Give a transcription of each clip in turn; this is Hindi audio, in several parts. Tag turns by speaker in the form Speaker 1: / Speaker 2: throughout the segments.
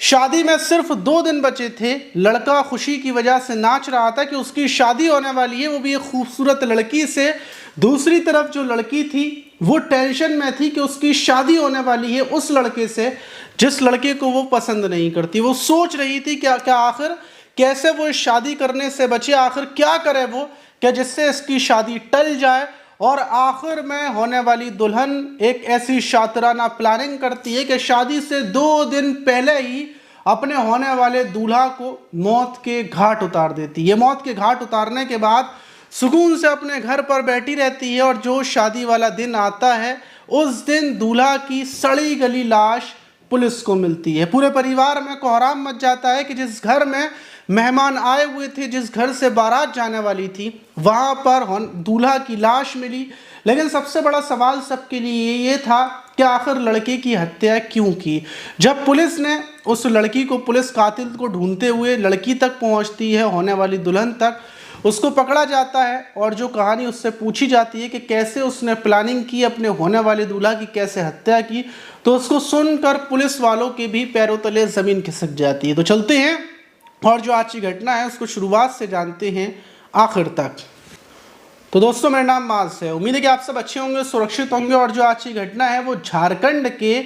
Speaker 1: शादी में सिर्फ 2 दिन बचे थे। लड़का खुशी की वजह से नाच रहा था कि उसकी शादी होने वाली है, वो भी एक खूबसूरत लड़की से। दूसरी तरफ जो लड़की थी वो टेंशन में थी कि उसकी शादी होने वाली है उस लड़के से जिस लड़के को वो पसंद नहीं करती। वो सोच रही थी क्या क्या आखिर कैसे वो इस शादी करने से बचे, आखिर क्या करे वो क्या जिससे इसकी शादी टल जाए। और आखिर में होने वाली दुल्हन एक ऐसी शातिराना प्लानिंग करती है कि शादी से 2 दिन पहले ही अपने होने वाले दूल्हा को मौत के घाट उतार देती है। मौत के घाट उतारने के बाद सुकून से अपने घर पर बैठी रहती है और जो शादी वाला दिन आता है उस दिन दूल्हा की सड़ी गली लाश पुलिस को मिलती है। पूरे परिवार में कोहराम मच जाता है कि जिस घर में मेहमान आए हुए थे, जिस घर से बारात जाने वाली थी, वहाँ पर दूल्हा की लाश मिली। लेकिन सबसे बड़ा सवाल सबके लिए ये था कि आखिर लड़के की हत्या क्यों की। जब पुलिस ने उस लड़की को, पुलिस कातिल को ढूंढते हुए लड़की तक पहुँचती है, होने वाली दुल्हन तक, उसको पकड़ा जाता है और जो कहानी उससे पूछी जाती है कि कैसे उसने प्लानिंग की अपने होने वाले दूल्हा की, कैसे हत्या की, तो उसको सुनकर पुलिस वालों के भी पैरों तले ज़मीन खिसक जाती है। तो चलते हैं और जो आज की घटना है उसको शुरुआत से जानते हैं आखिर तक। तो दोस्तों, मेरा नाम माज है। उम्मीद है कि आप सब अच्छे होंगे, सुरक्षित होंगे। और जो आज की घटना है वो झारखंड के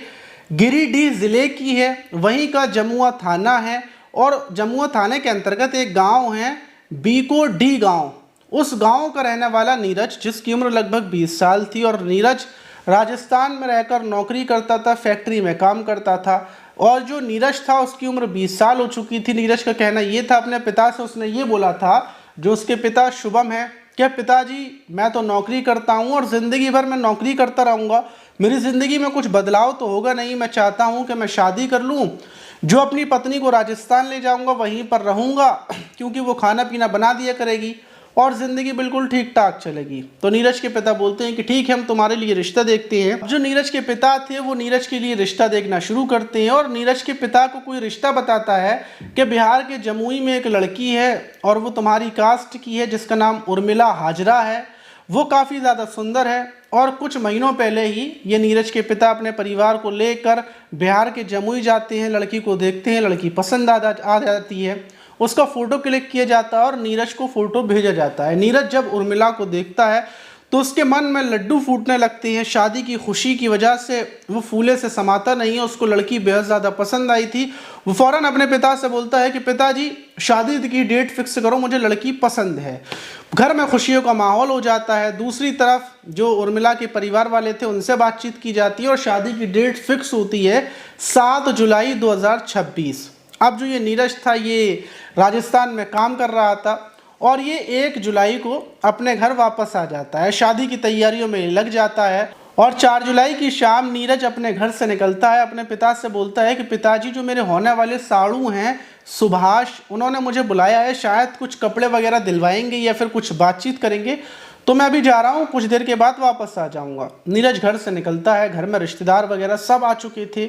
Speaker 1: गिरिडीह ज़िले की है, वहीं का जमुआ थाना है। और जमुआ थाने के अंतर्गत एक गांव है बीको डी गांव। उस गांव का रहने वाला नीरज, जिसकी उम्र लगभग 20 साल थी, और नीरज राजस्थान में रहकर नौकरी करता था, फैक्ट्री में काम करता था। और जो नीरज था उसकी उम्र 20 साल हो चुकी थी। नीरज का कहना ये था, अपने पिता से उसने ये बोला था, जो उसके पिता शुभम है, कि पिताजी मैं तो नौकरी करता हूँ और ज़िंदगी भर मैं नौकरी करता रहूँगा, मेरी ज़िंदगी में कुछ बदलाव तो होगा नहीं। मैं चाहता हूँ कि मैं शादी कर लूँ, जो अपनी पत्नी को राजस्थान ले जाऊँगा, वहीं पर रहूँगा, क्योंकि वो खाना पीना बना दिया करेगी और ज़िंदगी बिल्कुल ठीक ठाक चलेगी। तो नीरज के पिता बोलते हैं कि ठीक है, हम तुम्हारे लिए रिश्ता देखते हैं। जो नीरज के पिता थे वो नीरज के लिए रिश्ता देखना शुरू करते हैं और नीरज के पिता को कोई रिश्ता बताता है कि बिहार के जमुई में एक लड़की है और वो तुम्हारी कास्ट की है, जिसका नाम उर्मिला हाजरा है। वो काफ़ी ज़्यादा सुंदर है। और कुछ महीनों पहले ही ये नीरज के पिता अपने परिवार को लेकर बिहार के जमुई जाते हैं, लड़की को देखते हैं, लड़की पसंद आ जाती है, उसका फ़ोटो क्लिक किया जाता है और नीरज को फ़ोटो भेजा जाता है। नीरज जब उर्मिला को देखता है तो उसके मन में लड्डू फूटने लगते हैं। शादी की खुशी की वजह से वो फूले से समाता नहीं है। उसको लड़की बेहद ज़्यादा पसंद आई थी। वो फ़ौरन अपने पिता से बोलता है कि पिताजी, शादी की डेट फिक्स करो, मुझे लड़की पसंद है। घर में खुशियों का माहौल हो जाता है। दूसरी तरफ जो उर्मिला के परिवार वाले थे उनसे बातचीत की जाती है और शादी की डेट फिक्स होती है 7 जुलाई 2026। अब जो ये नीरज था ये राजस्थान में काम कर रहा था और ये 1 जुलाई को अपने घर वापस आ जाता है, शादी की तैयारियों में लग जाता है। और 4 जुलाई की शाम नीरज अपने घर से निकलता है, अपने पिता से बोलता है कि पिताजी, जो मेरे होने वाले साड़ू हैं सुभाष, उन्होंने मुझे बुलाया है, शायद कुछ कपड़े वगैरह दिलवाएंगे या फिर कुछ बातचीत करेंगे, तो मैं अभी जा रहा हूँ, कुछ देर के बाद वापस आ जाऊँगा। नीरज घर से निकलता है। घर में रिश्तेदार वगैरह सब आ चुके थे।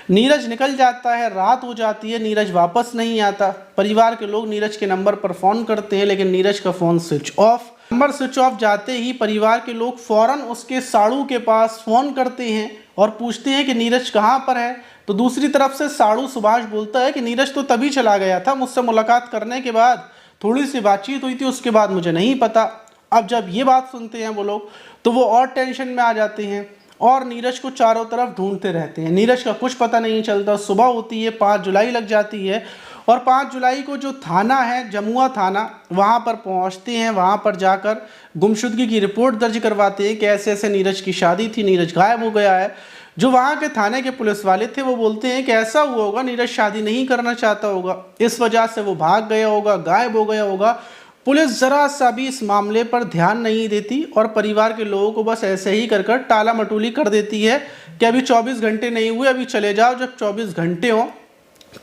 Speaker 1: नीरज निकल जाता है, रात हो जाती है, नीरज वापस नहीं आता। परिवार के लोग नीरज के नंबर पर फ़ोन करते हैं लेकिन नीरज का phone switch off. Number switch off जाते ही परिवार के लोग फ़ौरन उसके साड़ू के पास फ़ोन करते हैं और पूछते हैं कि नीरज कहाँ पर है। तो दूसरी तरफ से साड़ू सुभाष बोलता है कि नीरज तो तभी चला गया था, मुझसे मुलाकात करने के बाद थोड़ी सी बातचीत हुई थी, उसके बाद मुझे नहीं पता। अब जब ये बात सुनते हैं वो लोग तो वो और टेंशन में आ जाते हैं और नीरज को चारों तरफ ढूंढते रहते हैं। नीरज का कुछ पता नहीं चलता। सुबह होती है, 5 जुलाई लग जाती है और 5 जुलाई को जो थाना है, जमुआ थाना, वहाँ पर पहुँचते हैं। वहाँ पर जाकर गुमशुदगी की रिपोर्ट दर्ज करवाते हैं कि ऐसे ऐसे नीरज की शादी थी, नीरज गायब हो गया है। जो वहाँ के थाने के पुलिस वाले थे वो बोलते हैं कि ऐसा हुआ होगा, नीरज शादी नहीं करना चाहता होगा, इस वजह से वो भाग गया होगा, गायब हो गया होगा। पुलिस ज़रा सा भी इस मामले पर ध्यान नहीं देती और परिवार के लोगों को बस ऐसे ही कर टाला मटोली कर देती है कि अभी 24 घंटे नहीं हुए, अभी चले जाओ, जब 24 घंटे हों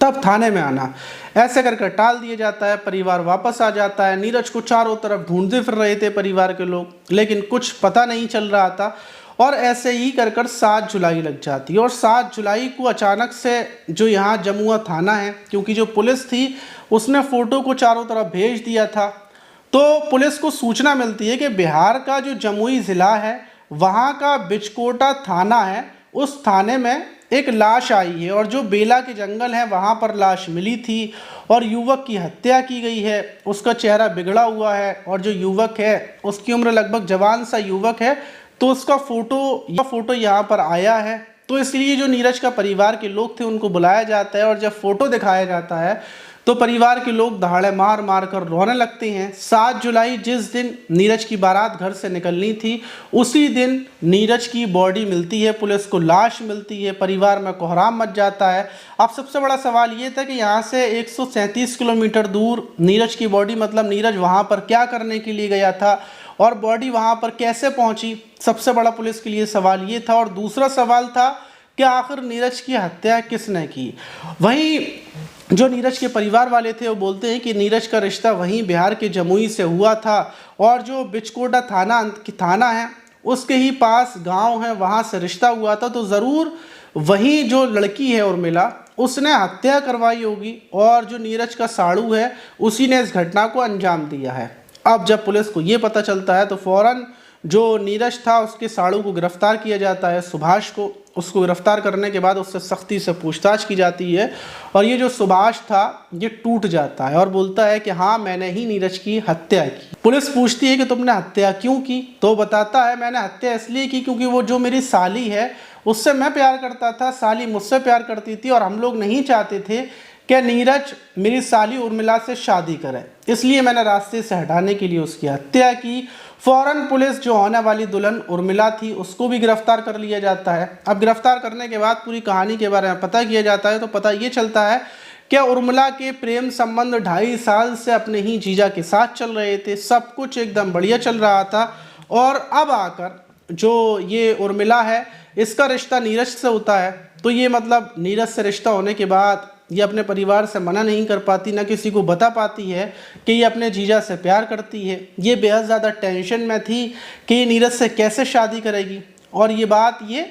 Speaker 1: तब थाने में आना। ऐसे कर टाल दिया जाता है। परिवार वापस आ जाता है। नीरज को चारों तरफ ढूंढते फिर रहे थे परिवार के लोग, लेकिन कुछ पता नहीं चल रहा था। और ऐसे ही कर 7 जुलाई लग जाती है और 7 जुलाई को अचानक से जो यहाँ जमुआ थाना है, क्योंकि जो पुलिस थी उसने फ़ोटो को चारों तरफ भेज दिया था, तो पुलिस को सूचना मिलती है कि बिहार का जो जमुई ज़िला है वहाँ का बिचकोटा थाना है, उस थाने में एक लाश आई है और जो बेला के जंगल है वहाँ पर लाश मिली थी और युवक की हत्या की गई है। उसका चेहरा बिगड़ा हुआ है और जो युवक है उसकी उम्र लगभग जवान सा युवक है, तो उसका फोटो यहाँ पर आया है। तो इसलिए जो नीरज का परिवार के लोग थे उनको बुलाया जाता है और जब फोटो दिखाया जाता है तो परिवार के लोग दहाड़े मार मार कर रोने लगते हैं। 7 जुलाई जिस दिन नीरज की बारात घर से निकलनी थी उसी दिन नीरज की बॉडी मिलती है, पुलिस को लाश मिलती है, परिवार में कोहराम मच जाता है। अब सबसे बड़ा सवाल ये था कि यहाँ से 137 किलोमीटर दूर नीरज की बॉडी, मतलब नीरज वहाँ पर क्या करने के लिए गया था और बॉडी वहाँ पर कैसे पहुँची, सबसे बड़ा पुलिस के लिए सवाल ये था। और दूसरा सवाल था कि आखिर नीरज की हत्या किसने की। वहीं जो नीरज के परिवार वाले थे वो बोलते हैं कि नीरज का रिश्ता वहीं बिहार के जमुई से हुआ था और जो बिचकोटा थाना है उसके ही पास गांव है, वहां से रिश्ता हुआ था। तो ज़रूर वहीं जो लड़की है उर्मिला उसने हत्या करवाई होगी और जो नीरज का साड़ू है उसी ने इस घटना को अंजाम दिया है। अब जब पुलिस को ये पता चलता है तो फ़ौरन जो नीरज था उसके साड़ू को गिरफ्तार किया जाता है, सुभाष को। उसको गिरफ्तार करने के बाद उससे सख्ती से पूछताछ की जाती है और ये जो सुभाष था ये टूट जाता है और बोलता है कि हाँ मैंने ही नीरज की हत्या की। पुलिस पूछती है कि तुमने हत्या क्यों की, तो बताता है मैंने हत्या इसलिए की क्योंकि वो जो मेरी साली है उससे मैं प्यार करता था, साली मुझसे प्यार करती थी और हम लोग नहीं चाहते थे कि नीरज मेरी साली उर्मिला से शादी करे, इसलिए मैंने रास्ते से हटाने के लिए उसकी हत्या की। फ़ौरन पुलिस जो होने वाली दुल्हन उर्मिला थी उसको भी गिरफ्तार कर लिया जाता है। अब गिरफ्तार करने के बाद पूरी कहानी के बारे में पता किया जाता है तो पता ये चलता है कि उर्मिला के प्रेम संबंध 2.5 साल से अपने ही जीजा के साथ चल रहे थे, सब कुछ एकदम बढ़िया चल रहा था। और अब आकर जो ये उर्मिला है इसका रिश्ता नीरज से होता है, तो ये मतलब नीरज से रिश्ता होने के बाद ये अपने परिवार से मना नहीं कर पाती, ना किसी को बता पाती है कि ये अपने जीजा से प्यार करती है। ये बेहद ज़्यादा टेंशन में थी कि ये नीरज से कैसे शादी करेगी और ये बात ये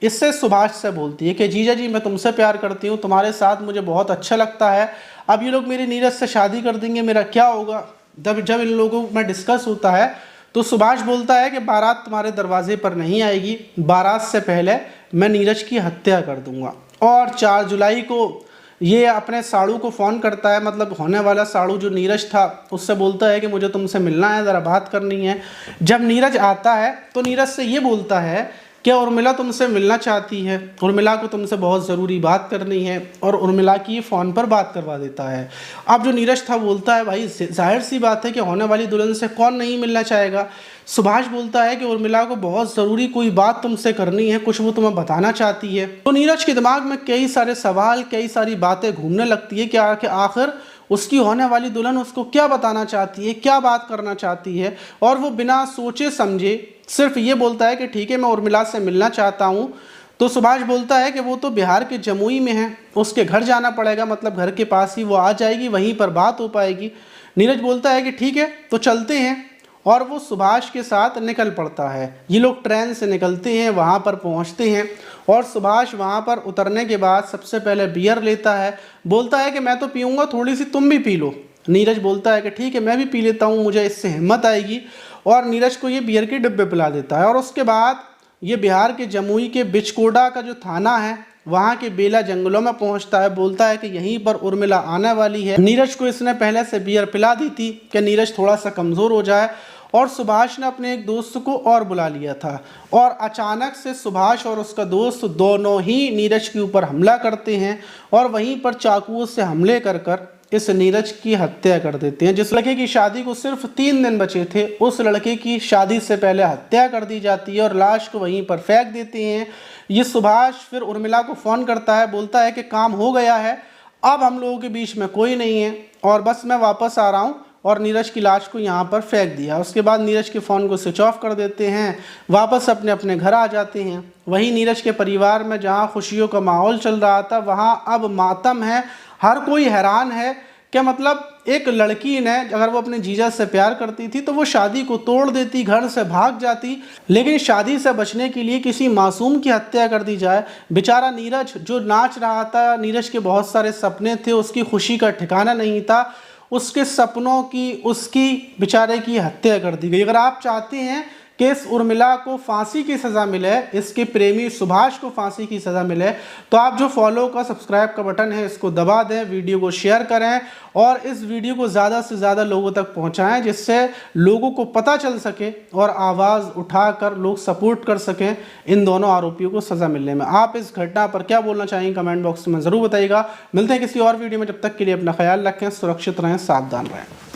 Speaker 1: इससे सुभाष से बोलती है कि जीजा जी मैं तुमसे प्यार करती हूँ, तुम्हारे साथ मुझे बहुत अच्छा लगता है, अब ये लोग मेरी नीरज से शादी कर देंगे, मेरा क्या होगा। जब इन लोगों में डिस्कस होता है तो सुभाष बोलता है कि बारात तुम्हारे दरवाजे पर नहीं आएगी, बारात से पहले मैं नीरज की हत्या कर दूंगा। और 4 जुलाई को ये अपने साड़ू को फ़ोन करता है, मतलब होने वाला साड़ू जो नीरज था उससे बोलता है कि मुझे तुमसे मिलना है, ज़रा बात करनी है। जब नीरज आता है तो नीरज से ये बोलता है कि उर्मिला तुमसे मिलना चाहती है, उर्मिला को तुमसे बहुत ज़रूरी बात करनी है और उर्मिला की फ़ोन पर बात करवा देता है। अब जो नीरज था बोलता है भाई जाहिर सी बात है कि होने वाली दुल्हन से कौन नहीं मिलना चाहेगा। सुभाष बोलता है कि उर्मिला को बहुत ज़रूरी कोई बात तुमसे करनी है, कुछ वो तुम्हें बताना चाहती है। तो नीरज के दिमाग में कई सारे सवाल, कई सारी बातें घूमने लगती है कि आखिर उसकी होने वाली दुल्हन उसको क्या बताना चाहती है, क्या बात करना चाहती है। और वो बिना सोचे समझे सिर्फ ये बोलता है कि ठीक है मैं उर्मिला से मिलना चाहता हूँ। तो सुभाष बोलता है कि वो तो बिहार के जमुई में है, उसके घर जाना पड़ेगा, मतलब घर के पास ही वो आ जाएगी, वहीं पर बात हो पाएगी। नीरज बोलता है कि ठीक है तो चलते हैं और वो सुभाष के साथ निकल पड़ता है। ये लोग ट्रेन से निकलते हैं, वहाँ पर पहुँचते हैं और सुभाष वहाँ पर उतरने के बाद सबसे पहले बियर लेता है, बोलता है कि मैं तो पीऊँगा, थोड़ी सी तुम भी पी लो। नीरज बोलता है कि ठीक है मैं भी पी लेता हूँ, मुझे इससे हिम्मत आएगी, और नीरज को ये बियर के डिब्बे पिला देता है। और उसके बाद ये बिहार के जमुई के बिचकोड़ा का जो थाना है वहाँ के बेला जंगलों में पहुँचता है, बोलता है कि यहीं पर उर्मिला आने वाली है। नीरज को इसने पहले से बियर पिला दी थी कि नीरज थोड़ा सा कमज़ोर हो जाए, और सुभाष ने अपने एक दोस्त को और बुला लिया था। और अचानक से सुभाष और उसका दोस्त दोनों ही नीरज के ऊपर हमला करते हैं और वहीं पर चाकुओं से हमले कर इस नीरज की हत्या कर देते हैं। जिस लड़के की शादी को सिर्फ 3 दिन बचे थे उस लड़के की शादी से पहले हत्या कर दी जाती है और लाश को वहीं पर फेंक देते हैं। ये सुभाष फिर उर्मिला को फ़ोन करता है, बोलता है कि काम हो गया है, अब हम लोगों के बीच में कोई नहीं है और बस मैं वापस आ रहा हूँ, और नीरज की लाश को यहाँ पर फेंक दिया। उसके बाद नीरज के फ़ोन को स्विच ऑफ कर देते हैं, वापस अपने अपने घर आ जाते हैं। वहीं नीरज के परिवार में जहाँ खुशियों का माहौल चल रहा था वहाँ अब मातम है। हर कोई हैरान है कि मतलब एक लड़की ने, अगर वो अपने जीजा से प्यार करती थी तो वो शादी को तोड़ देती, घर से भाग जाती, लेकिन शादी से बचने के लिए किसी मासूम की हत्या कर दी जाए। बेचारा नीरज जो नाच रहा था, नीरज के बहुत सारे सपने थे, उसकी खुशी का ठिकाना नहीं था, उसके सपनों की, उसकी बेचारे की हत्या कर दी गई। अगर आप चाहते हैं कि इस उर्मिला को फांसी की सज़ा मिले, इसके प्रेमी सुभाष को फांसी की सज़ा मिले, तो आप जो फॉलो का सब्सक्राइब का बटन है इसको दबा दें, वीडियो को शेयर करें और इस वीडियो को ज़्यादा से ज़्यादा लोगों तक पहुंचाएं, जिससे लोगों को पता चल सके और आवाज़ उठाकर लोग सपोर्ट कर सकें इन दोनों आरोपियों को सज़ा मिलने में। आप इस घटना पर क्या बोलना चाहेंगे कमेंट बॉक्स में ज़रूर बताइएगा। मिलते हैं किसी और वीडियो में, जब तक के लिए अपना ख्याल रखें, सुरक्षित रहें, सावधान रहें।